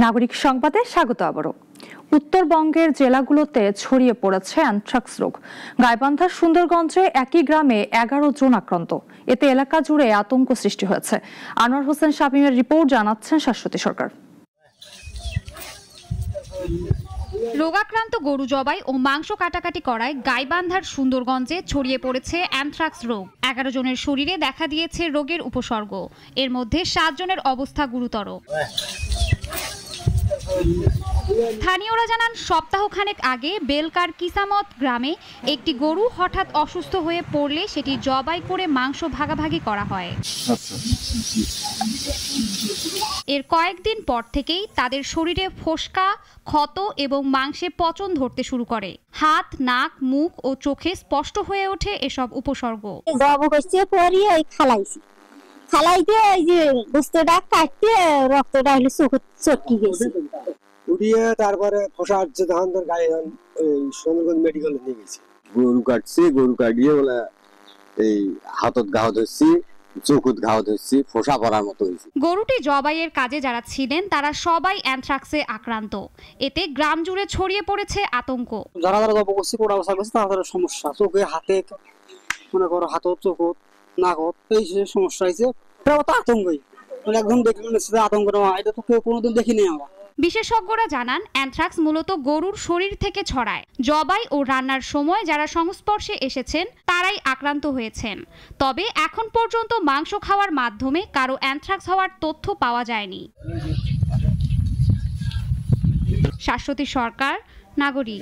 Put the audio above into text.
নাগরিক সংবাদে স্বাগত। আবারও উত্তরবঙ্গের জেলাগুলোতে ছড়িয়ে পড়েছে অ্যানথ্রাক্স রোগ। গাইবান্ধার সুন্দরগঞ্জে একই গ্রামে 11 জন আক্রান্ত। এতে এলাকা জুড়ে আতঙ্ক সৃষ্টি হয়েছে। আনোয়ার হোসেন শামীমের রিপোর্ট, জানাচ্ছেন শাশ্বতী সরকার। রোগাক্রান্ত গরু জবাই ও মাংস কাটাকাটি করায় গাইবান্ধার সুন্দরগঞ্জে ছড়িয়ে পড়েছে অ্যানথ্রাক্স রোগ। 11 জনের শরীরে দেখা দিয়েছে রোগের উপসর্গ। এর মধ্যে 7 জনের অবস্থা গুরুতর। স্থানীয়রা জানান, সপ্তাহখানেক আগে বেলকার কিসামত গ্রামে একটি গরু হঠাৎ অসুস্থ হয়ে পড়লে সেটি জবাই করে মাংস ভাগাভাগি করা হয়। এর কয়েকদিন পর থেকেই তাদের শরীরে ফোসকা, ক্ষত এবং মাংসে পচন ধরতে শুরু করে। হাত, নাক, মুখ ও চোখে স্পষ্ট হয়ে ওঠে এসব উপসর্গ। খালাইতে এই যে গোস্তটা কাটতে রক্তটা হলো চটকি গেছে, উড়িয়ে তারপরে ফসা হচ্ছে, তখন তোর গায়ে সুন্দরগঞ্জ মেডিকেলে নিয়ে গেছি। গরু কাটছি, গরু কাটিয়ে বলে এই হাতত ঘাও ধরছি, চোখত ঘাও ধরছি, ফসা পড়ার মতো হয়েছে। গরুটি জবাইয়ের কাজে যারা ছিলেন তারা সবাই অ্যানথ্রাক্সে আক্রান্ত। এতে গ্রাম জুড়ে ছড়িয়ে পড়েছে আতঙ্ক। যারা যারা জব করছে, পোড়া বসা করছে, তাদের সমস্যা চোখে, হাতে, মনে করো হাতত, চোখত, নাকত, এই সমস্যা হয়েছে। আতঙ্কই একদম দেখলে আতঙ্ক, এটা তো কেউ কোনোদিন দেখিনি আমরা। বিশেষজ্ঞরা জানান, অ্যানথ্রাক্স মূলত গরুর শরীর থেকে ছড়ায়। জবাই ও রান্নার সময় যারা সংস্পর্শে এসেছেন তারাই আক্রান্ত হয়েছেন। তবে এখন পর্যন্ত মাংস খাওয়ার মাধ্যমে কারো অ্যানথ্রাক্স হওয়ার তথ্য পাওয়া যায়নি। শাশ্বতী সরকার, নাগরিক।